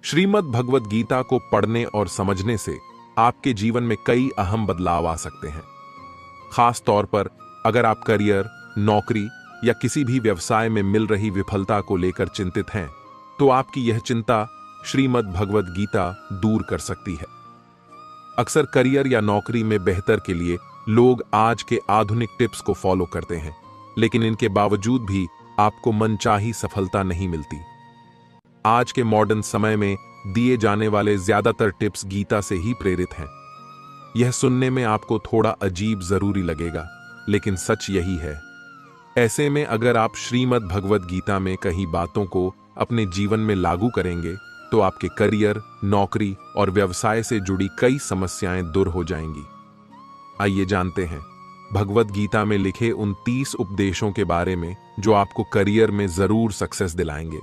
श्रीमद् भगवद गीता को पढ़ने और समझने से आपके जीवन में कई अहम बदलाव आ सकते हैं। खास तौर पर अगर आप करियर, नौकरी या किसी भी व्यवसाय में मिल रही विफलता को लेकर चिंतित हैं, तो आपकी यह चिंता श्रीमद् भगवद गीता दूर कर सकती है। अक्सर करियर या नौकरी में बेहतर के लिए लोग आज के आधुनिक टिप्स को फॉलो करते हैं, लेकिन इनके बावजूद भी आपको मनचाही सफलता नहीं मिलती। आज के मॉडर्न समय में दिए जाने वाले ज्यादातर टिप्स गीता से ही प्रेरित हैं। यह सुनने में आपको थोड़ा अजीब जरूरी लगेगा, लेकिन सच यही है। ऐसे में अगर आप श्रीमद् भगवद गीता में कही बातों को अपने जीवन में लागू करेंगे, तो आपके करियर, नौकरी और व्यवसाय से जुड़ी कई समस्याएं दूर हो जाएंगी। आइए जानते हैं भगवद गीता में लिखे उन 30 उपदेशों के बारे में जो आपको करियर में जरूर सक्सेस दिलाएंगे।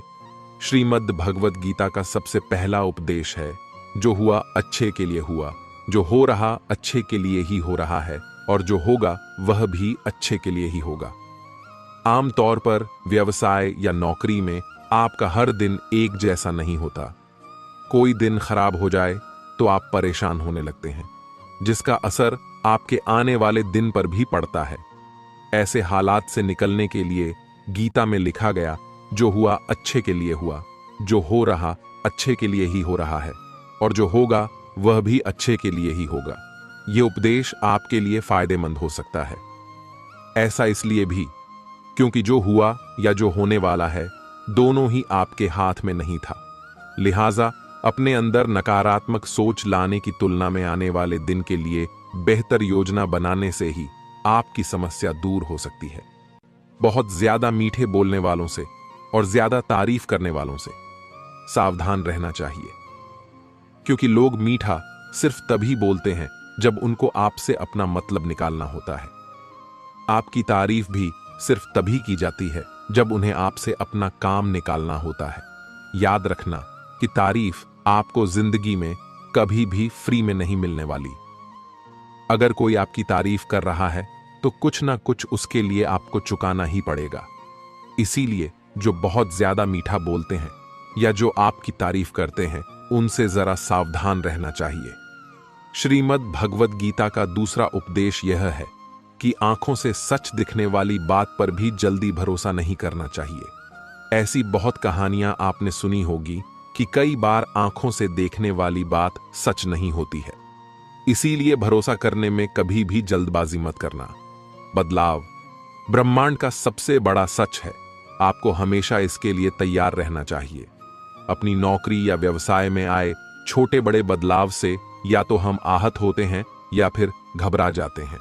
श्रीमद् भगवद गीता का सबसे पहला उपदेश है, जो हुआ अच्छे के लिए हुआ, जो हो रहा अच्छे के लिए ही हो रहा है, और जो होगा वह भी अच्छे के लिए ही होगा। आमतौर पर व्यवसाय या नौकरी में आपका हर दिन एक जैसा नहीं होता। कोई दिन खराब हो जाए तो आप परेशान होने लगते हैं, जिसका असर आपके आने वाले दिन पर भी पड़ता है। ऐसे हालात से निकलने के लिए गीता में लिखा गया, जो हुआ अच्छे के लिए हुआ, जो हो रहा अच्छे के लिए ही हो रहा है, और जो होगा वह भी अच्छे के लिए ही होगा। ये उपदेश आपके लिए फायदेमंद हो सकता है। ऐसा इसलिए भी क्योंकि जो हुआ या जो होने वाला है, दोनों ही आपके हाथ में नहीं था। लिहाजा अपने अंदर नकारात्मक सोच लाने की तुलना में आने वाले दिन के लिए बेहतर योजना बनाने से ही आपकी समस्या दूर हो सकती है। बहुत ज्यादा मीठे बोलने वालों से और ज्यादा तारीफ करने वालों से सावधान रहना चाहिए, क्योंकि लोग मीठा सिर्फ तभी बोलते हैं जब उनको आपसे अपना मतलब निकालना होता है। आपकी तारीफ भी सिर्फ तभी की जाती है जब उन्हें आपसे अपना काम निकालना होता है। याद रखना कि तारीफ आपको जिंदगी में कभी भी फ्री में नहीं मिलने वाली। अगर कोई आपकी तारीफ कर रहा है तो कुछ ना कुछ उसके लिए आपको चुकाना ही पड़ेगा। इसीलिए जो बहुत ज्यादा मीठा बोलते हैं या जो आपकी तारीफ करते हैं, उनसे जरा सावधान रहना चाहिए। श्रीमद् भगवद गीता का दूसरा उपदेश यह है कि आंखों से सच दिखने वाली बात पर भी जल्दी भरोसा नहीं करना चाहिए। ऐसी बहुत कहानियां आपने सुनी होगी कि कई बार आंखों से देखने वाली बात सच नहीं होती है। इसीलिए भरोसा करने में कभी भी जल्दबाजी मत करना। बदलाव ब्रह्मांड का सबसे बड़ा सच है। आपको हमेशा इसके लिए तैयार रहना चाहिए। अपनी नौकरी या व्यवसाय में आए छोटे बड़े बदलाव से या तो हम आहत होते हैं या फिर घबरा जाते हैं।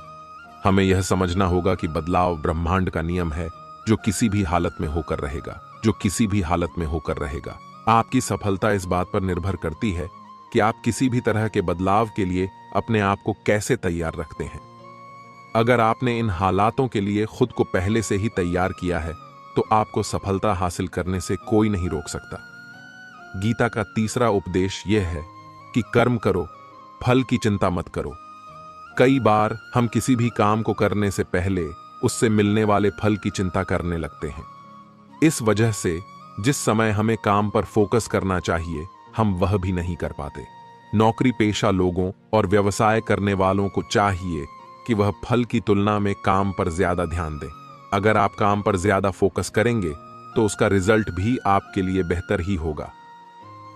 हमें यह समझना होगा कि बदलाव ब्रह्मांड का नियम है, जो किसी भी हालत में होकर रहेगा, जो किसी भी हालत में होकर रहेगा। आपकी सफलता इस बात पर निर्भर करती है कि आप किसी भी तरह के बदलाव के लिए अपने आप को कैसे तैयार रखते हैं। अगर आपने इन हालातों के लिए खुद को पहले से ही तैयार किया है, तो आपको सफलता हासिल करने से कोई नहीं रोक सकता। गीता का तीसरा उपदेश यह है कि कर्म करो, फल की चिंता मत करो। कई बार हम किसी भी काम को करने से पहले उससे मिलने वाले फल की चिंता करने लगते हैं। इस वजह से जिस समय हमें काम पर फोकस करना चाहिए, हम वह भी नहीं कर पाते। नौकरी पेशा लोगों और व्यवसाय करने वालों को चाहिए कि वह फल की तुलना में काम पर ज्यादा ध्यान दें। अगर आप काम पर ज्यादा फोकस करेंगे तो उसका रिजल्ट भी आपके लिए बेहतर ही होगा।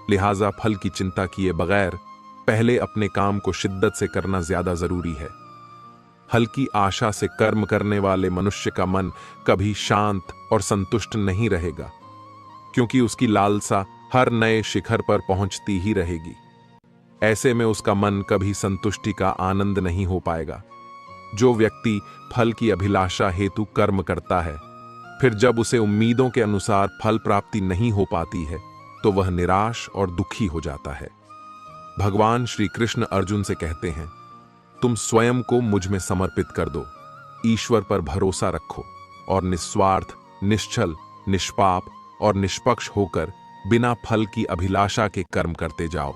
लिहाजा फल की चिंता किए बगैर पहले अपने काम को शिद्दत से करना ज्यादा जरूरी है। हल्की आशा से कर्म करने वाले मनुष्य का मन कभी शांत और संतुष्ट नहीं रहेगा, क्योंकि उसकी लालसा हर नए शिखर पर पहुंचती ही रहेगी। ऐसे में उसका मन कभी संतुष्टि का आनंद नहीं हो पाएगा। जो व्यक्ति फल की अभिलाषा हेतु कर्म करता है, फिर जब उसे उम्मीदों के अनुसार फल प्राप्ति नहीं हो पाती है, तो वह निराश और दुखी हो जाता है। भगवान श्री कृष्ण अर्जुन से कहते हैं, तुम स्वयं को मुझ में समर्पित कर दो, ईश्वर पर भरोसा रखो और निस्वार्थ, निश्चल, निष्पाप और निष्पक्ष होकर बिना फल की अभिलाषा के कर्म करते जाओ।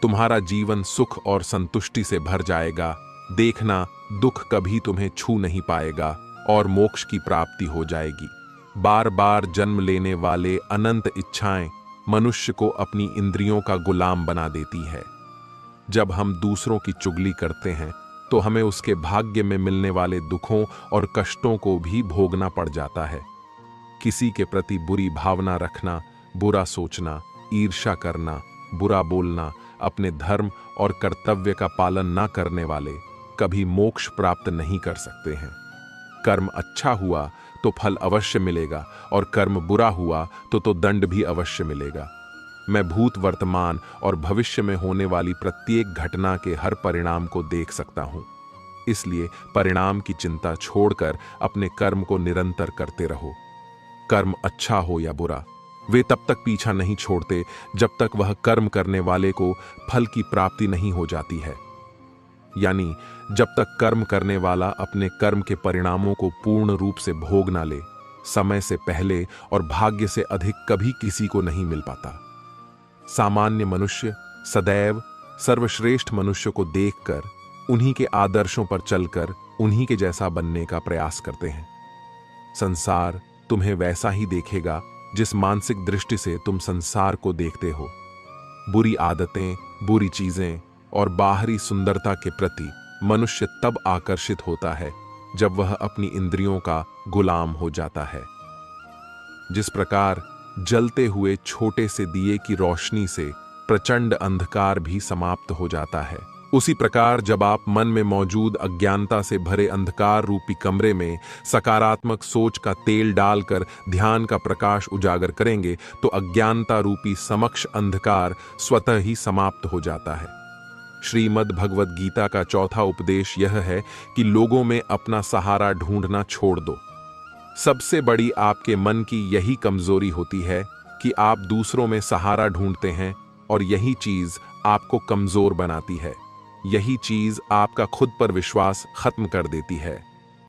तुम्हारा जीवन सुख और संतुष्टि से भर जाएगा। देखना, दुख कभी तुम्हें छू नहीं पाएगा और मोक्ष की प्राप्ति हो जाएगी। बार बार जन्म लेने वाले अनंत इच्छाएं मनुष्य को अपनी इंद्रियों का गुलाम बना देती है। जब हम दूसरों की चुगली करते हैं तो हमें उसके भाग्य में मिलने वाले दुखों और कष्टों को भी भोगना पड़ जाता है। किसी के प्रति बुरी भावना रखना, बुरा सोचना, ईर्ष्या करना, बुरा बोलना, अपने धर्म और कर्तव्य का पालन ना करने वाले कभी मोक्ष प्राप्त नहीं कर सकते हैं। कर्म अच्छा हुआ तो फल अवश्य मिलेगा और कर्म बुरा हुआ तो दंड भी अवश्य मिलेगा। मैं भूत, वर्तमान और भविष्य में होने वाली प्रत्येक घटना के हर परिणाम को देख सकता हूं। इसलिए परिणाम की चिंता छोड़कर अपने कर्म को निरंतर करते रहो। कर्म अच्छा हो या बुरा, वे तब तक पीछा नहीं छोड़ते जब तक वह कर्म करने वाले को फल की प्राप्ति नहीं हो जाती है। यानी जब तक कर्म करने वाला अपने कर्म के परिणामों को पूर्ण रूप से भोग ना ले, समय से पहले और भाग्य से अधिक कभी किसी को नहीं मिल पाता। सामान्य मनुष्य सदैव सर्वश्रेष्ठ मनुष्य को देखकर, उन्हीं के आदर्शों पर चलकर उन्हीं के जैसा बनने का प्रयास करते हैं। संसार तुम्हें वैसा ही देखेगा जिस मानसिक दृष्टि से तुम संसार को देखते हो। बुरी आदतें, बुरी चीजें और बाहरी सुंदरता के प्रति मनुष्य तब आकर्षित होता है जब वह अपनी इंद्रियों का गुलाम हो जाता है। जिस प्रकार जलते हुए छोटे से दिए की रोशनी से प्रचंड अंधकार भी समाप्त हो जाता है, उसी प्रकार जब आप मन में मौजूद अज्ञानता से भरे अंधकार रूपी कमरे में सकारात्मक सोच का तेल डालकर ध्यान का प्रकाश उजागर करेंगे तो अज्ञानता रूपी समक्ष अंधकार स्वतः ही समाप्त हो जाता है। श्रीमद् भगवद गीता का चौथा उपदेश यह है कि लोगों में अपना सहारा ढूंढना छोड़ दो। सबसे बड़ी आपके मन की यही कमजोरी होती है कि आप दूसरों में सहारा ढूंढते हैं और यही चीज आपको कमजोर बनाती है। यही चीज आपका खुद पर विश्वास खत्म कर देती है।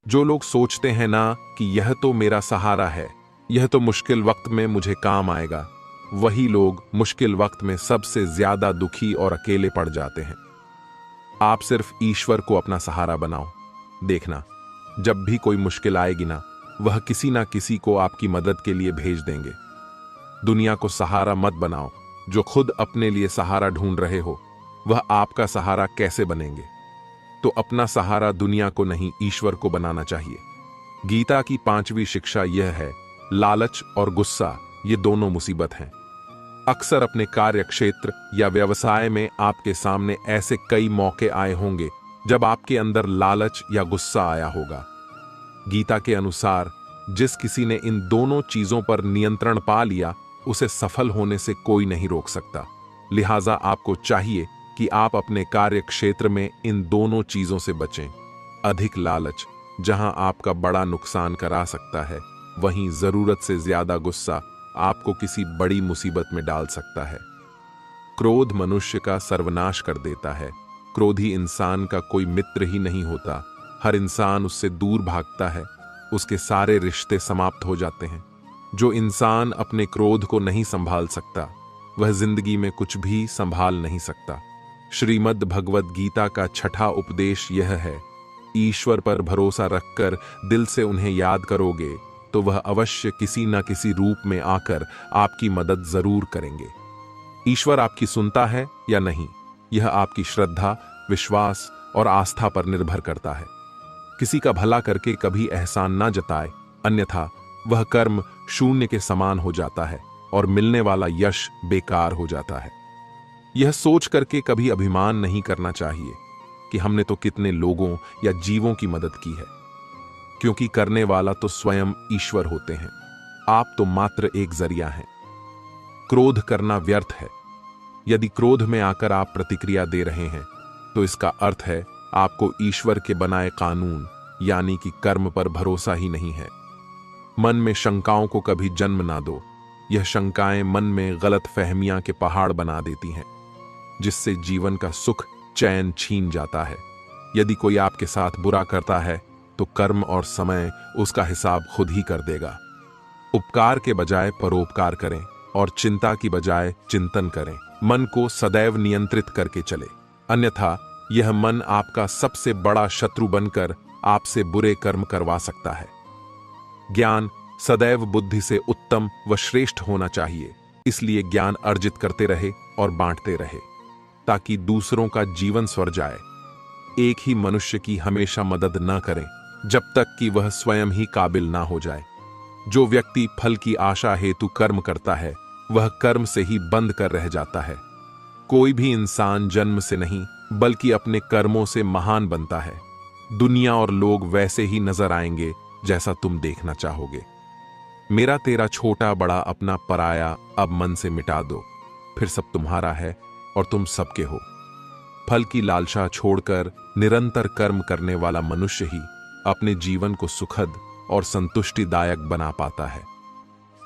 जो लोग सोचते हैं ना कि यह तो मेरा सहारा है, यह तो मुश्किल वक्त में मुझे काम आएगा, वही लोग मुश्किल वक्त में सबसे ज्यादा दुखी और अकेले पड़ जाते हैं। आप सिर्फ ईश्वर को अपना सहारा बनाओ। देखना, जब भी कोई मुश्किल आएगी ना, वह किसी ना किसी को आपकी मदद के लिए भेज देंगे। दुनिया को सहारा मत बनाओ। जो खुद अपने लिए सहारा ढूंढ रहे हो, वह आपका सहारा कैसे बनेंगे? तो अपना सहारा दुनिया को नहीं, ईश्वर को बनाना चाहिए। गीता की 5वीं शिक्षा यह है, लालच और गुस्सा ये दोनों मुसीबत हैं। अक्सर अपने कार्य क्षेत्र या व्यवसाय में आपके सामने ऐसे कई मौके आए होंगे जब आपके अंदर लालच या गुस्सा आया होगा। गीता के अनुसार जिस किसी ने इन दोनों चीजों पर नियंत्रण पा लिया, उसे सफल होने से कोई नहीं रोक सकता। लिहाजा आपको चाहिए कि आप अपने कार्य क्षेत्र में इन दोनों चीजों से बचें। अधिक लालच जहां आपका बड़ा नुकसान करा सकता है, वहीं जरूरत से ज्यादा गुस्सा आपको किसी बड़ी मुसीबत में डाल सकता है। क्रोध मनुष्य का सर्वनाश कर देता है। क्रोधी इंसान का कोई मित्र ही नहीं होता। हर इंसान उससे दूर भागता है। उसके सारे रिश्ते समाप्त हो जाते हैं। जो इंसान अपने क्रोध को नहीं संभाल सकता, वह जिंदगी में कुछ भी संभाल नहीं सकता। श्रीमद् भगवद गीता का 6ठा उपदेश यह है, ईश्वर पर भरोसा रखकर दिल से उन्हें याद करोगे तो वह अवश्य किसी न किसी रूप में आकर आपकी मदद जरूर करेंगे। ईश्वर आपकी सुनता है या नहीं, यह आपकी श्रद्धा, विश्वास और आस्था पर निर्भर करता है। किसी का भला करके कभी एहसान ना जताए, अन्यथा वह कर्म शून्य के समान हो जाता है और मिलने वाला यश बेकार हो जाता है। यह सोच करके कभी अभिमान नहीं करना चाहिए कि हमने तो कितने लोगों या जीवों की मदद की है, क्योंकि करने वाला तो स्वयं ईश्वर होते हैं। आप तो मात्र एक जरिया हैं। क्रोध करना व्यर्थ है। यदि क्रोध में आकर आप प्रतिक्रिया दे रहे हैं तो इसका अर्थ है आपको ईश्वर के बनाए कानून यानी कि कर्म पर भरोसा ही नहीं है। मन में शंकाओं को कभी जन्म ना दो। यह शंकाएं मन में गलत फहमियां के पहाड़ बना देती हैं, जिससे जीवन का सुख चैन छीन जाता है। यदि कोई आपके साथ बुरा करता है तो कर्म और समय उसका हिसाब खुद ही कर देगा। उपकार के बजाय परोपकार करें और चिंता की बजाय चिंतन करें। मन को सदैव नियंत्रित करके चले, अन्यथा यह मन आपका सबसे बड़ा शत्रु बनकर आपसे बुरे कर्म करवा सकता है। ज्ञान सदैव बुद्धि से उत्तम व श्रेष्ठ होना चाहिए। इसलिए ज्ञान अर्जित करते रहे और बांटते रहे ताकि दूसरों का जीवन स्वर जाए। एक ही मनुष्य की हमेशा मदद न करें जब तक कि वह स्वयं ही काबिल ना हो जाए। जो व्यक्ति फल की आशा हेतु कर्म करता है वह कर्म से ही बंद कर रह जाता है। कोई भी इंसान जन्म से नहीं बल्कि अपने कर्मों से महान बनता है। दुनिया और लोग वैसे ही नजर आएंगे जैसा तुम देखना चाहोगे। मेरा तेरा छोटा बड़ा अपना पराया अब मन से मिटा दो, फिर सब तुम्हारा है और तुम सबके हो। फल की लालसा छोड़कर निरंतर कर्म करने वाला मनुष्य ही अपने जीवन को सुखद और संतुष्टिदायक बना पाता है।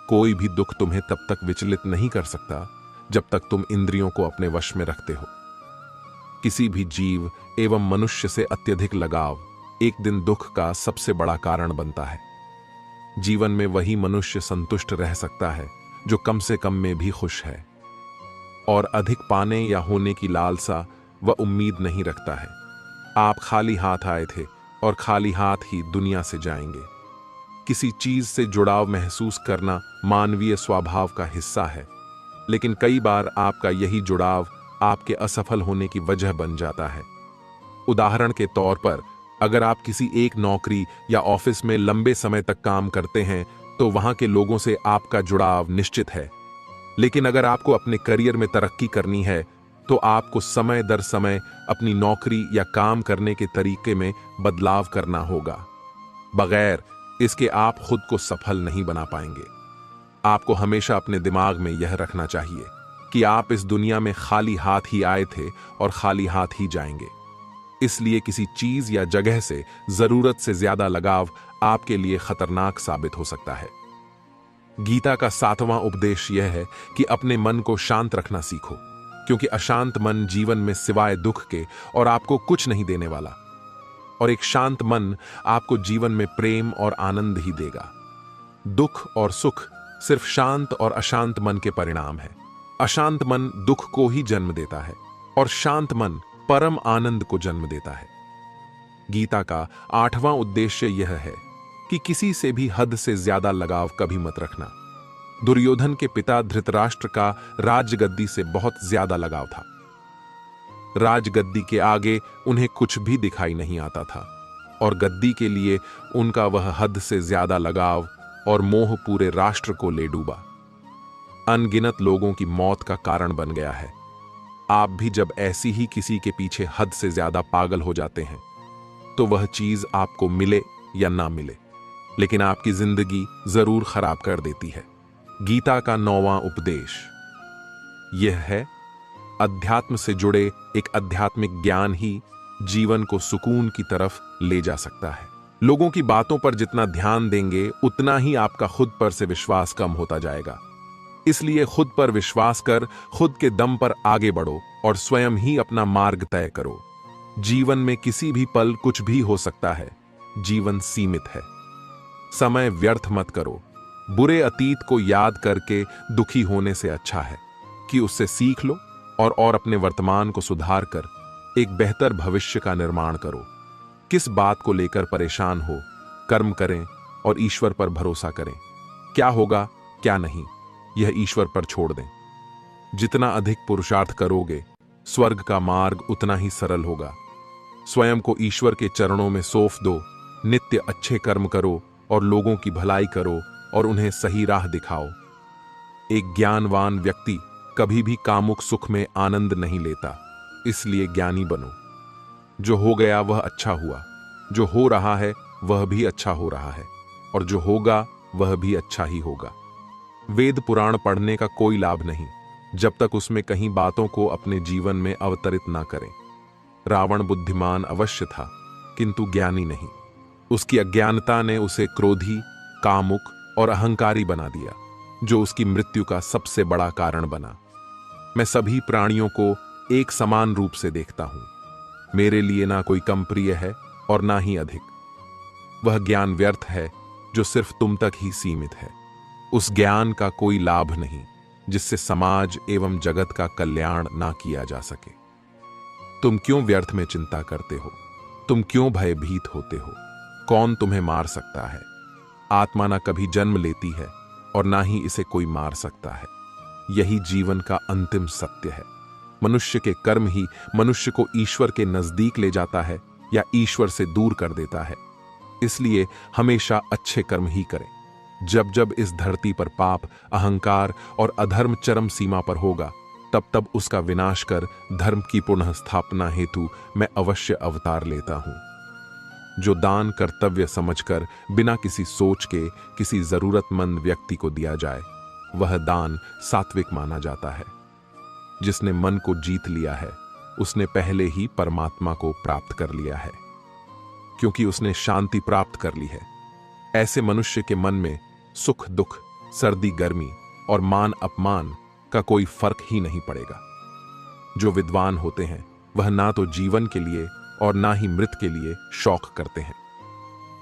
कोई भी दुख तुम्हें तब तक विचलित नहीं कर सकता जब तक तुम इंद्रियों को अपने वश में रखते हो। किसी भी जीव एवं मनुष्य से अत्यधिक लगाव एक दिन दुख का सबसे बड़ा कारण बनता है। जीवन में वही मनुष्य संतुष्ट रह सकता है जो कम से कम में भी खुश है और अधिक पाने या होने की लालसा व उम्मीद नहीं रखता है। आप खाली हाथ आए थे और खाली हाथ ही दुनिया से जाएंगे। किसी चीज से जुड़ाव महसूस करना मानवीय स्वभाव का हिस्सा है, लेकिन कई बार आपका यही जुड़ाव आपके असफल होने की वजह बन जाता है। उदाहरण के तौर पर, अगर आप किसी एक नौकरी या ऑफिस में लंबे समय तक काम करते हैं तो वहां के लोगों से आपका जुड़ाव निश्चित है। लेकिन अगर आपको अपने करियर में तरक्की करनी है तो आपको समय दर समय अपनी नौकरी या काम करने के तरीके में बदलाव करना होगा। बगैर इसके आप खुद को सफल नहीं बना पाएंगे। आपको हमेशा अपने दिमाग में यह रखना चाहिए कि आप इस दुनिया में खाली हाथ ही आए थे और खाली हाथ ही जाएंगे। इसलिए किसी चीज या जगह से जरूरत से ज्यादा लगाव आपके लिए खतरनाक साबित हो सकता है। गीता का 7वां उपदेश यह है कि अपने मन को शांत रखना सीखो, क्योंकि अशांत मन जीवन में सिवाय दुख के और आपको कुछ नहीं देने वाला, और एक शांत मन आपको जीवन में प्रेम और आनंद ही देगा। दुख और सुख सिर्फ शांत और अशांत मन के परिणाम है। अशांत मन दुख को ही जन्म देता है और शांत मन परम आनंद को जन्म देता है। गीता का 8वां उद्देश्य यह है कि किसी से भी हद से ज्यादा लगाव कभी मत रखना। दुर्योधन के पिता धृतराष्ट्र का राजगद्दी से बहुत ज्यादा लगाव था। राजगद्दी के आगे उन्हें कुछ भी दिखाई नहीं आता था और गद्दी के लिए उनका वह हद से ज्यादा लगाव और मोह पूरे राष्ट्र को ले डूबा। अनगिनत लोगों की मौत का कारण बन गया है। आप भी जब ऐसी ही किसी के पीछे हद से ज्यादा पागल हो जाते हैं तो वह चीज आपको मिले या ना मिले, लेकिन आपकी जिंदगी जरूर खराब कर देती है। गीता का 9वां उपदेश यह है, अध्यात्म से जुड़े एक आध्यात्मिक ज्ञान ही जीवन को सुकून की तरफ ले जा सकता है। लोगों की बातों पर जितना ध्यान देंगे उतना ही आपका खुद पर से विश्वास कम होता जाएगा। इसलिए खुद पर विश्वास कर खुद के दम पर आगे बढ़ो और स्वयं ही अपना मार्ग तय करो। जीवन में किसी भी पल कुछ भी हो सकता है। जीवन सीमित है। समय व्यर्थ मत करो। बुरे अतीत को याद करके दुखी होने से अच्छा है कि उससे सीख लो और अपने वर्तमान को सुधार कर एक बेहतर भविष्य का निर्माण करो। किस बात को लेकर परेशान हो, कर्म करें और ईश्वर पर भरोसा करें। क्या होगा क्या नहीं, यह ईश्वर पर छोड़ दें। जितना अधिक पुरुषार्थ करोगे, स्वर्ग का मार्ग उतना ही सरल होगा। स्वयं को ईश्वर के चरणों में सौंप दो। नित्य अच्छे कर्म करो और लोगों की भलाई करो और उन्हें सही राह दिखाओ। एक ज्ञानवान व्यक्ति कभी भी कामुक सुख में आनंद नहीं लेता, इसलिए ज्ञानी बनो। जो हो गया वह अच्छा हुआ, जो हो रहा है वह भी अच्छा हो रहा है, और जो होगा वह भी अच्छा ही होगा। वेद पुराण पढ़ने का कोई लाभ नहीं जब तक उसमें कहीं बातों को अपने जीवन में अवतरित ना करें। रावण बुद्धिमान अवश्य था, किंतु ज्ञानी नहीं। उसकी अज्ञानता ने उसे क्रोधी, कामुक और अहंकारी बना दिया, जो उसकी मृत्यु का सबसे बड़ा कारण बना। मैं सभी प्राणियों को एक समान रूप से देखता हूं। मेरे लिए ना कोई कम प्रिय है और ना ही अधिक। वह ज्ञान व्यर्थ है जो सिर्फ तुम तक ही सीमित है। उस ज्ञान का कोई लाभ नहीं जिससे समाज एवं जगत का कल्याण ना किया जा सके। तुम क्यों व्यर्थ में चिंता करते हो? तुम क्यों भयभीत होते हो? कौन तुम्हें मार सकता है? आत्मा ना कभी जन्म लेती है और ना ही इसे कोई मार सकता है। यही जीवन का अंतिम सत्य है। मनुष्य के कर्म ही मनुष्य को ईश्वर के नजदीक ले जाता है या ईश्वर से दूर कर देता है। इसलिए हमेशा अच्छे कर्म ही करें। जब जब इस धरती पर पाप, अहंकार और अधर्म चरम सीमा पर होगा, तब तब उसका विनाश कर धर्म की पुनः स्थापना हेतु मैं अवश्य अवतार लेता हूं। जो दान कर्तव्य समझकर बिना किसी सोच के किसी जरूरतमंद व्यक्ति को दिया जाए, वह दान सात्विक माना जाता है। जिसने मन को जीत लिया है, उसने पहले ही परमात्मा को प्राप्त कर लिया है, क्योंकि उसने शांति प्राप्त कर ली है। ऐसे मनुष्य के मन में सुख दुख, सर्दी गर्मी और मान अपमान का कोई फर्क ही नहीं पड़ेगा। जो विद्वान होते हैं, वह ना तो जीवन के लिए और ना ही मृत के लिए शौक करते हैं।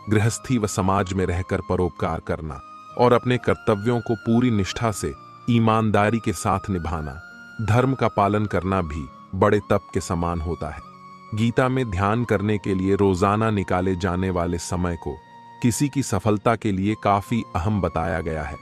गृहस्थी व समाज में रहकर परोपकार करना और अपने कर्तव्यों को पूरी निष्ठा से ईमानदारी के साथ निभाना, धर्म का पालन करना भी बड़े तप के समान होता है। गीता में ध्यान करने के लिए रोजाना निकाले जाने वाले समय को किसी की सफलता के लिए काफी अहम बताया गया है।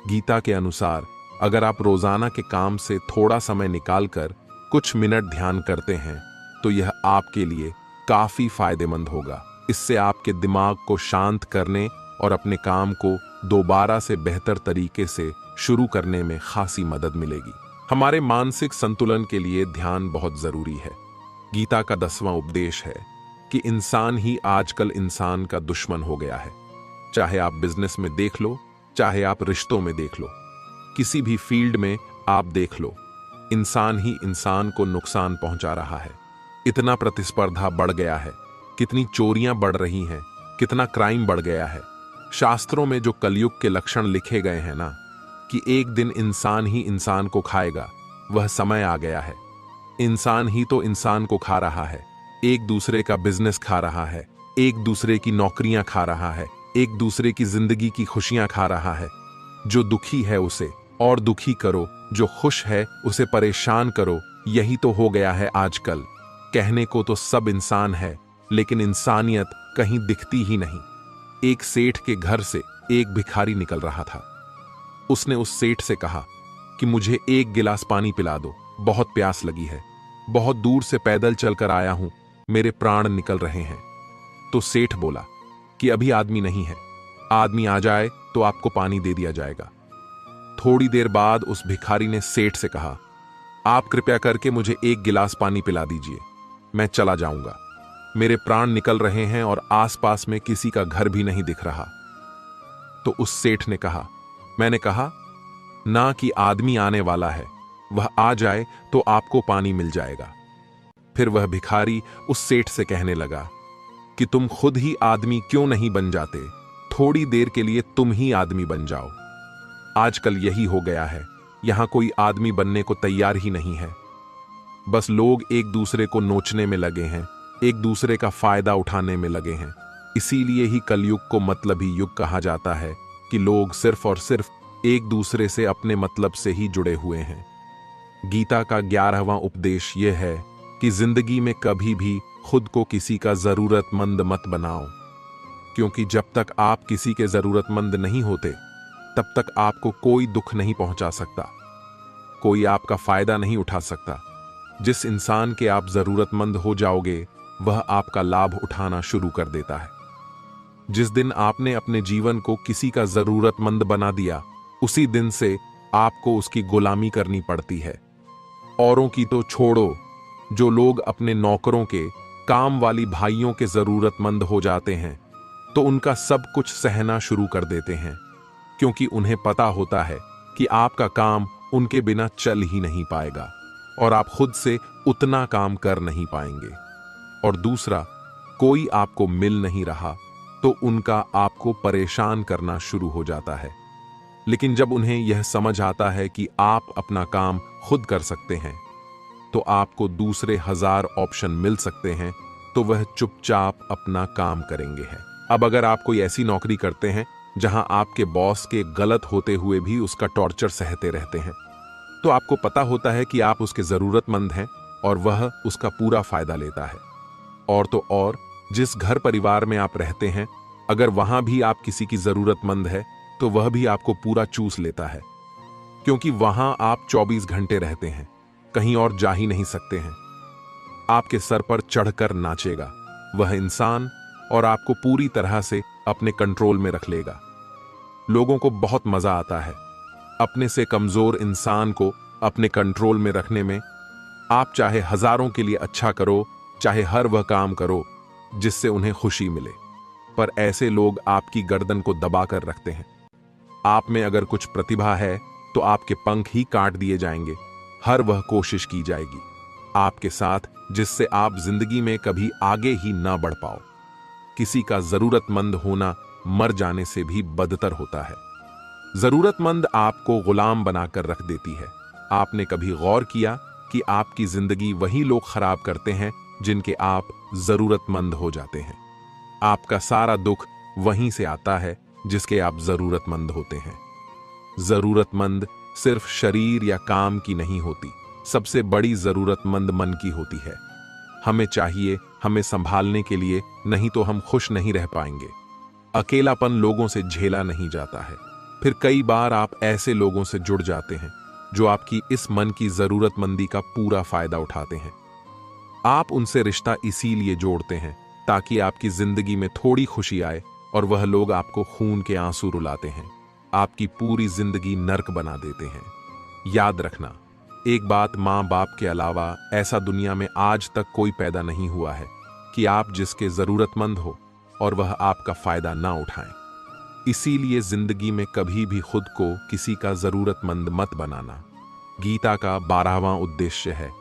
गीता के अनुसार अगर आप रोजाना के काम से थोड़ा समय निकालकर कुछ मिनट ध्यान करते हैं, तो यह आपके लिए काफी फायदेमंद होगा। इससे आपके दिमाग को शांत करने और अपने काम को दोबारा से बेहतर तरीके से शुरू करने में खासी मदद मिलेगी। हमारे मानसिक संतुलन के लिए ध्यान बहुत जरूरी है। गीता का 10वां उपदेश है कि इंसान ही आजकल इंसान का दुश्मन हो गया है। चाहे आप बिजनेस में देख लो, चाहे आप रिश्तों में देख लो, किसी भी फील्ड में आप देख लो, इंसान ही इंसान को नुकसान पहुंचा रहा है। इतना प्रतिस्पर्धा बढ़ गया है, कितनी चोरियां बढ़ रही हैं, कितना क्राइम बढ़ गया है। शास्त्रों में जो कलयुग के लक्षण लिखे गए हैं ना, कि एक दिन इंसान ही इंसान को खाएगा, वह समय आ गया है। इंसान ही तो इंसान को खा रहा है, एक दूसरे का बिजनेस खा रहा है, एक दूसरे की नौकरियां खा रहा है, एक दूसरे की जिंदगी की खुशियां खा रहा है। जो दुखी है उसे और दुखी करो, जो खुश है उसे परेशान करो। यही तो हो गया है आजकल। कहने को तो सब इंसान है, लेकिन इंसानियत कहीं दिखती ही नहीं। एक सेठ के घर से एक भिखारी निकल रहा था। उसने उस सेठ से कहा कि मुझे एक गिलास पानी पिला दो, बहुत प्यास लगी है, बहुत दूर से पैदल चलकर आया हूं, मेरे प्राण निकल रहे हैं। तो सेठ बोला कि अभी आदमी नहीं है, आदमी आ जाए तो आपको पानी दे दिया जाएगा। थोड़ी देर बाद उस भिखारी ने सेठ से कहा, आप कृपया करके मुझे एक गिलास पानी पिला दीजिए, मैं चला जाऊंगा, मेरे प्राण निकल रहे हैं और आसपास में किसी का घर भी नहीं दिख रहा। तो उस सेठ ने कहा, मैंने कहा ना कि आदमी आने वाला है, वह आ जाए तो आपको पानी मिल जाएगा। फिर वह भिखारी उस सेठ से कहने लगा कि तुम खुद ही आदमी क्यों नहीं बन जाते, थोड़ी देर के लिए तुम ही आदमी बन जाओ। आजकल यही हो गया है, यहां कोई आदमी बनने को तैयार ही नहीं है। बस लोग एक दूसरे को नोचने में लगे हैं, एक दूसरे का फायदा उठाने में लगे हैं। इसीलिए ही कलयुग को मतलबी युग कहा जाता है कि लोग सिर्फ और सिर्फ एक दूसरे से अपने मतलब से ही जुड़े हुए हैं। गीता का 11वां उपदेश यह है कि जिंदगी में कभी भी खुद को किसी का जरूरतमंद मत बनाओ, क्योंकि जब तक आप किसी के जरूरतमंद नहीं होते, तब तक आपको कोई दुख नहीं पहुंचा सकता, कोई आपका फायदा नहीं उठा सकता। जिस इंसान के आप जरूरतमंद हो जाओगे, वह आपका लाभ उठाना शुरू कर देता है। जिस दिन आपने अपने जीवन को किसी का जरूरतमंद बना दिया, उसी दिन से आपको उसकी गुलामी करनी पड़ती है। औरों की तो छोड़ो, जो लोग अपने नौकरों के, काम वाली भाइयों के जरूरतमंद हो जाते हैं, तो उनका सब कुछ सहना शुरू कर देते हैं, क्योंकि उन्हें पता होता है कि आपका काम उनके बिना चल ही नहीं पाएगा और आप खुद से उतना काम कर नहीं पाएंगे। और दूसरा, कोई आपको मिल नहीं रहा तो उनका आपको परेशान करना शुरू हो जाता है। लेकिन जब उन्हें यह समझ आता है कि आप अपना काम खुद कर सकते हैं, तो आपको दूसरे 1000 ऑप्शन मिल सकते हैं, तो वह चुपचाप अपना काम करेंगे हैं। अब अगर आप कोई ऐसी नौकरी करते हैं जहां आपके बॉस के गलत होते हुए भी उसका टॉर्चर सहते रहते हैं, तो आपको पता होता है कि आप उसके जरूरतमंद हैं और वह उसका पूरा फायदा लेता है। और तो और, जिस घर परिवार में आप रहते हैं, अगर वहां भी आप किसी की जरूरतमंद है, तो वह भी आपको पूरा चूस लेता है, क्योंकि वहां आप 24 घंटे रहते हैं, कहीं और जा ही नहीं सकते हैं। आपके सर पर चढ़कर नाचेगा वह इंसान और आपको पूरी तरह से अपने कंट्रोल में रख लेगा। लोगों को बहुत मजा आता है अपने से कमजोर इंसान को अपने कंट्रोल में रखने में। आप चाहे हजारों के लिए अच्छा करो, चाहे हर वह काम करो जिससे उन्हें खुशी मिले, पर ऐसे लोग आपकी गर्दन को दबाकर रखते हैं। आप में अगर कुछ प्रतिभा है तो आपके पंख ही काट दिए जाएंगे, हर वह कोशिश की जाएगी आपके साथ जिससे आप जिंदगी में कभी आगे ही ना बढ़ पाओ। किसी का जरूरतमंद होना मर जाने से भी बदतर होता है। जरूरतमंद आपको गुलाम बनाकर रख देती है। आपने कभी गौर किया कि आपकी जिंदगी वही लोग खराब करते हैं जिनके आप जरूरतमंद हो जाते हैं। आपका सारा दुख वहीं से आता है जिसके आप जरूरतमंद होते हैं। जरूरतमंद सिर्फ शरीर या काम की नहीं होती, सबसे बड़ी जरूरतमंद मन की होती है। हमें चाहिए हमें संभालने के लिए, नहीं तो हम खुश नहीं रह पाएंगे। अकेलापन लोगों से झेला नहीं जाता है। फिर कई बार आप ऐसे लोगों से जुड़ जाते हैं जो आपकी इस मन की जरूरतमंदी का पूरा फायदा उठाते हैं। आप उनसे रिश्ता इसीलिए जोड़ते हैं ताकि आपकी जिंदगी में थोड़ी खुशी आए, और वह लोग आपको खून के आंसू रुलाते हैं, आपकी पूरी जिंदगी नर्क बना देते हैं। याद रखना, एक बात, मां बाप के अलावा ऐसा दुनिया में आज तक कोई पैदा नहीं हुआ है कि आप जिसके जरूरतमंद हो और वह आपका फायदा ना उठाएं। इसीलिए जिंदगी में कभी भी खुद को किसी का जरूरतमंद मत बनाना। गीता का 12वां उद्देश्य है,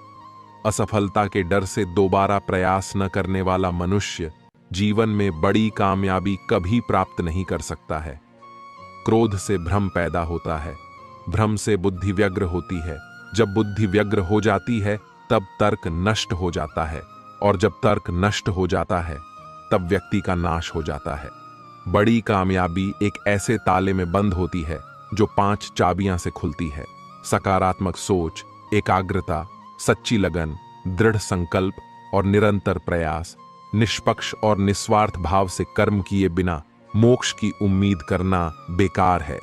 असफलता के डर से दोबारा प्रयास न करने वाला मनुष्य जीवन में बड़ी कामयाबी कभी प्राप्त नहीं कर सकता है। क्रोध से भ्रम पैदा होता है, भ्रम से बुद्धि व्यग्र होती है, जब बुद्धि व्यग्र हो जाती है तब तर्क नष्ट हो जाता है, और जब तर्क नष्ट हो जाता है तब व्यक्ति का नाश हो जाता है। बड़ी कामयाबी एक ऐसे ताले में बंद होती है जो 5 चाबियां से खुलती है: सकारात्मक सोच, एकाग्रता, सच्ची लगन, दृढ़ संकल्प और निरंतर प्रयास। निष्पक्ष और निस्वार्थ भाव से कर्म किए बिना मोक्ष की उम्मीद करना बेकार है।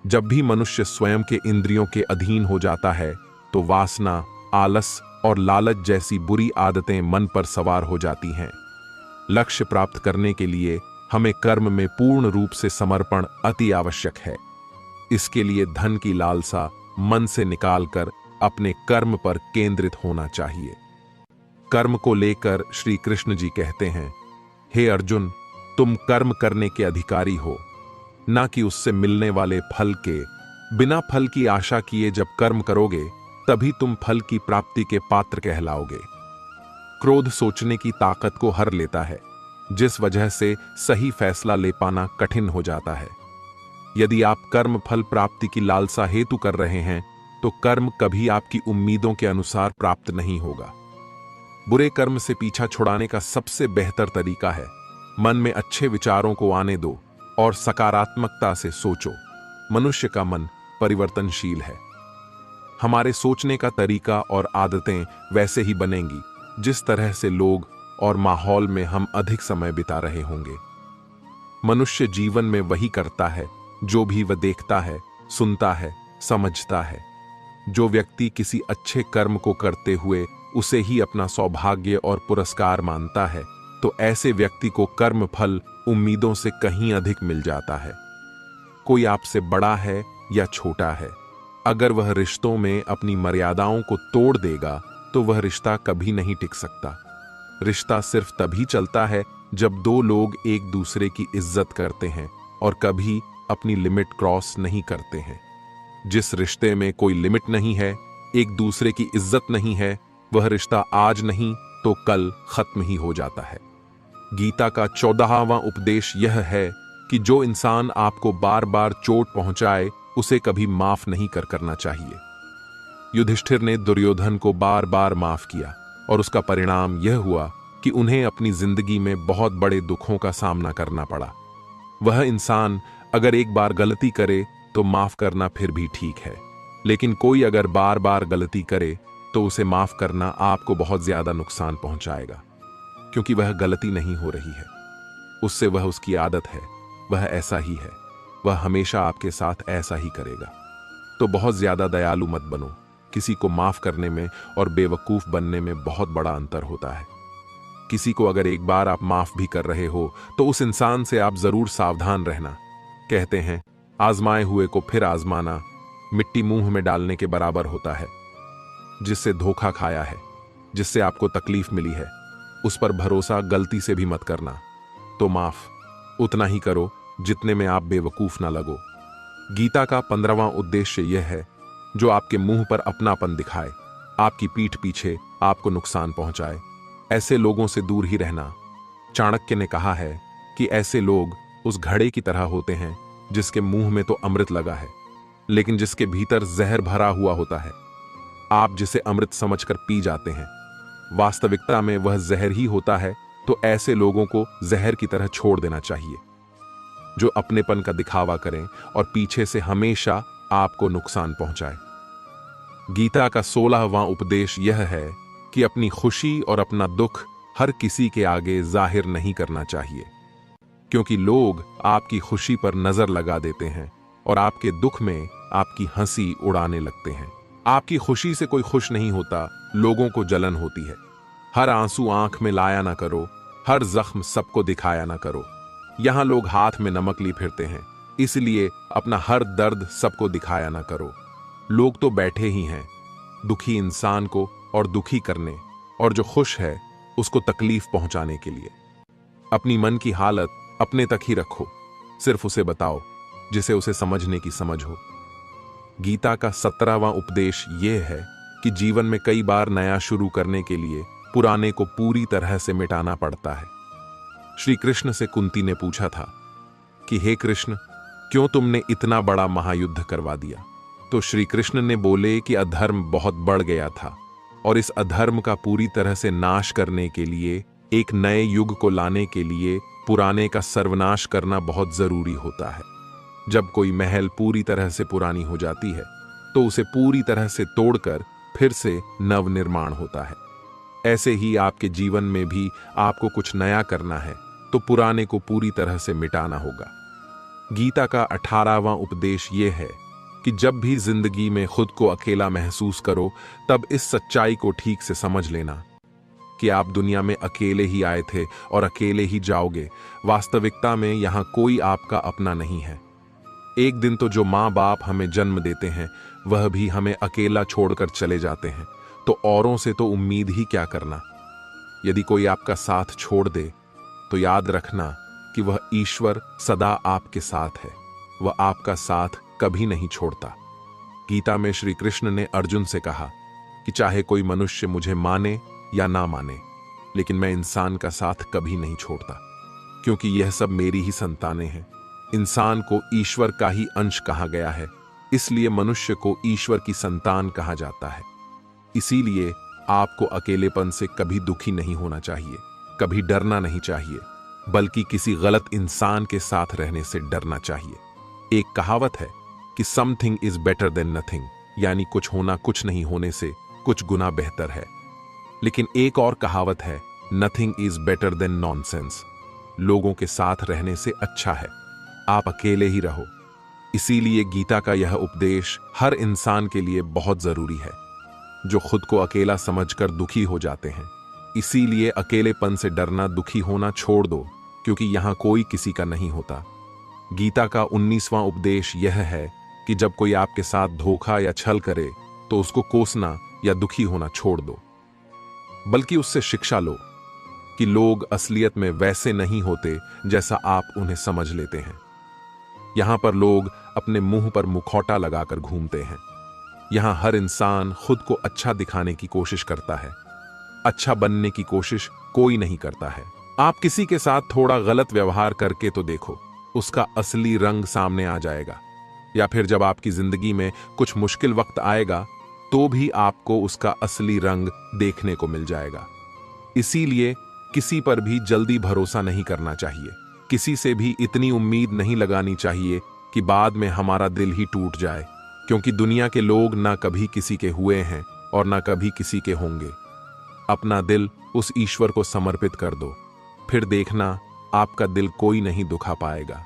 जब भी मनुष्य स्वयं के इंद्रियों के अधीन हो जाता है तो वासना, आलस और लालच जैसी बुरी आदतें मन पर सवार हो जाती हैं। लक्ष्य प्राप्त करने के लिए हमें कर्म में पूर्ण रूप से समर्पण अति आवश्यक है। इसके लिए धन की लालसा मन से निकालकर अपने कर्म पर केंद्रित होना चाहिए। कर्म को लेकर श्री कृष्ण जी कहते हैं, हे अर्जुन, तुम कर्म करने के अधिकारी हो, ना कि उससे मिलने वाले फल के। बिना फल की आशा किए जब कर्म करोगे तभी तुम फल की प्राप्ति के पात्र कहलाओगे। क्रोध सोचने की ताकत को हर लेता है, जिस वजह से सही फैसला ले पाना कठिन हो जाता है। यदि आप कर्म फल प्राप्ति की लालसा हेतु कर रहे हैं तो कर्म कभी आपकी उम्मीदों के अनुसार प्राप्त नहीं होगा। बुरे कर्म से पीछा छुड़ाने का सबसे बेहतर तरीका है, मन में अच्छे विचारों को आने दो और सकारात्मकता से सोचो। मनुष्य का मन परिवर्तनशील है। हमारे सोचने का तरीका और आदतें वैसे ही बनेंगी जिस तरह से लोग और माहौल में हम अधिक समय बिता रहे होंगे। मनुष्य जीवन में वही करता है जो भी वह देखता है, सुनता है, समझता है। जो व्यक्ति किसी अच्छे कर्म को करते हुए उसे ही अपना सौभाग्य और पुरस्कार मानता है, तो ऐसे व्यक्ति को कर्म फल उम्मीदों से कहीं अधिक मिल जाता है। कोई आपसे बड़ा है या छोटा है, अगर वह रिश्तों में अपनी मर्यादाओं को तोड़ देगा तो वह रिश्ता कभी नहीं टिक सकता। रिश्ता सिर्फ तभी चलता है जब दो लोग एक दूसरे की इज्जत करते हैं और कभी अपनी लिमिट क्रॉस नहीं करते हैं। जिस रिश्ते में कोई लिमिट नहीं है, एक दूसरे की इज्जत नहीं है, वह रिश्ता आज नहीं तो कल खत्म ही हो जाता है। गीता का 14वां उपदेश यह है कि जो इंसान आपको बार बार चोट पहुंचाए उसे कभी माफ नहीं करना चाहिए। युधिष्ठिर ने दुर्योधन को बार बार माफ किया और उसका परिणाम यह हुआ कि उन्हें अपनी जिंदगी में बहुत बड़े दुखों का सामना करना पड़ा। वह इंसान अगर एक बार गलती करे तो माफ करना फिर भी ठीक है, लेकिन कोई अगर बार बार गलती करे तो उसे माफ करना आपको बहुत ज्यादा नुकसान पहुंचाएगा, क्योंकि वह गलती नहीं हो रही है, उससे वह उसकी आदत है, वह ऐसा ही है, वह हमेशा आपके साथ ऐसा ही करेगा। तो बहुत ज्यादा दयालु मत बनो। किसी को माफ करने में और बेवकूफ बनने में बहुत बड़ा अंतर होता है। किसी को अगर एक बार आप माफ भी कर रहे हो तो उस इंसान से आप जरूर सावधान रहना। कहते हैं आजमाए हुए को फिर आजमाना मिट्टी मुंह में डालने के बराबर होता है। जिससे धोखा खाया है, जिससे आपको तकलीफ मिली है, उस पर भरोसा गलती से भी मत करना। तो माफ उतना ही करो जितने में आप बेवकूफ ना लगो। गीता का 15वां उद्देश्य यह है जो आपके मुंह पर अपनापन दिखाए, आपकी पीठ पीछे आपको नुकसान पहुंचाए, ऐसे लोगों से दूर ही रहना। चाणक्य ने कहा है कि ऐसे लोग उस घड़े की तरह होते हैं जिसके मुंह में तो अमृत लगा है लेकिन जिसके भीतर जहर भरा हुआ होता है। आप जिसे अमृत समझकर पी जाते हैं, वास्तविकता में वह जहर ही होता है। तो ऐसे लोगों को जहर की तरह छोड़ देना चाहिए जो अपनेपन का दिखावा करें और पीछे से हमेशा आपको नुकसान पहुंचाए। गीता का 16वां उपदेश यह है कि अपनी खुशी और अपना दुख हर किसी के आगे जाहिर नहीं करना चाहिए, क्योंकि लोग आपकी खुशी पर नजर लगा देते हैं और आपके दुख में आपकी हंसी उड़ाने लगते हैं। आपकी खुशी से कोई खुश नहीं होता, लोगों को जलन होती है। हर आंसू आंख में लाया ना करो, हर जख्म सबको दिखाया ना करो। यहां लोग हाथ में नमक ली फिरते हैं, इसलिए अपना हर दर्द सबको दिखाया ना करो। लोग तो बैठे ही हैं दुखी इंसान को और दुखी करने, और जो खुश है उसको तकलीफ पहुंचाने के लिए। अपनी मन की हालत अपने तक ही रखो, सिर्फ उसे बताओ जिसे उसे समझने की समझ हो। गीता का 17वां उपदेश यह है कि जीवन में कई बार नया शुरू करने के लिए पुराने को पूरी तरह से मिटाना पड़ता है। श्री कृष्ण से कुंती ने पूछा था कि हे कृष्ण, क्यों तुमने इतना बड़ा महायुद्ध करवा दिया? तो श्री कृष्ण ने बोले कि अधर्म बहुत बढ़ गया था और इस अधर्म का पूरी तरह से नाश करने के लिए, एक नए युग को लाने के लिए पुराने का सर्वनाश करना बहुत जरूरी होता है। जब कोई महल पूरी तरह से पुरानी हो जाती है तो उसे पूरी तरह से तोड़कर फिर से नवनिर्माण होता है। ऐसे ही आपके जीवन में भी आपको कुछ नया करना है तो पुराने को पूरी तरह से मिटाना होगा। गीता का 18वां उपदेश यह है कि जब भी जिंदगी में खुद को अकेला महसूस करो तब इस सच्चाई को ठीक से समझ लेना कि आप दुनिया में अकेले ही आए थे और अकेले ही जाओगे। वास्तविकता में यहां कोई आपका अपना नहीं है। एक दिन तो जो माँ बाप हमें जन्म देते हैं वह भी हमें अकेला छोड़कर चले जाते हैं, तो औरों से तो उम्मीद ही क्या करना। यदि कोई आपका साथ छोड़ दे तो याद रखना कि वह ईश्वर सदा आपके साथ है, वह आपका साथ कभी नहीं छोड़ता। गीता में श्री कृष्ण ने अर्जुन से कहा कि चाहे कोई मनुष्य मुझे माने या ना माने, लेकिन मैं इंसान का साथ कभी नहीं छोड़ता, क्योंकि यह सब मेरी ही संतानें हैं। इंसान को ईश्वर का ही अंश कहा गया है, इसलिए मनुष्य को ईश्वर की संतान कहा जाता है। इसीलिए आपको अकेलेपन से कभी दुखी नहीं होना चाहिए, कभी डरना नहीं चाहिए, बल्कि किसी गलत इंसान के साथ रहने से डरना चाहिए। एक कहावत है कि something is better than nothing, यानी कुछ होना कुछ नहीं होने से कुछ गुना बेहतर है। लेकिन एक और कहावत है, nothing is better than nonsense, लोगों के साथ रहने से अच्छा है आप अकेले ही रहो। इसीलिए गीता का यह उपदेश हर इंसान के लिए बहुत जरूरी है जो खुद को अकेला समझकर दुखी हो जाते हैं। इसीलिए अकेलेपन से डरना, दुखी होना छोड़ दो, क्योंकि यहां कोई किसी का नहीं होता। गीता का 19वां उपदेश यह है कि जब कोई आपके साथ धोखा या छल करे तो उसको कोसना या दुखी होना छोड़ दो, बल्कि उससे शिक्षा लो कि लोग असलियत में वैसे नहीं होते जैसा आप उन्हें समझ लेते हैं। यहां पर लोग अपने मुंह पर मुखौटा लगाकर घूमते हैं। यहां हर इंसान खुद को अच्छा दिखाने की कोशिश करता है, अच्छा बनने की कोशिश कोई नहीं करता है। आप किसी के साथ थोड़ा गलत व्यवहार करके तो देखो, उसका असली रंग सामने आ जाएगा। या फिर जब आपकी जिंदगी में कुछ मुश्किल वक्त आएगा तो भी आपको उसका असली रंग देखने को मिल जाएगा। इसीलिए किसी पर भी जल्दी भरोसा नहीं करना चाहिए, किसी से भी इतनी उम्मीद नहीं लगानी चाहिए कि बाद में हमारा दिल ही टूट जाए, क्योंकि दुनिया के लोग ना कभी किसी के हुए हैं और ना कभी किसी के होंगे। अपना दिल उस ईश्वर को समर्पित कर दो, फिर देखना आपका दिल कोई नहीं दुखा पाएगा।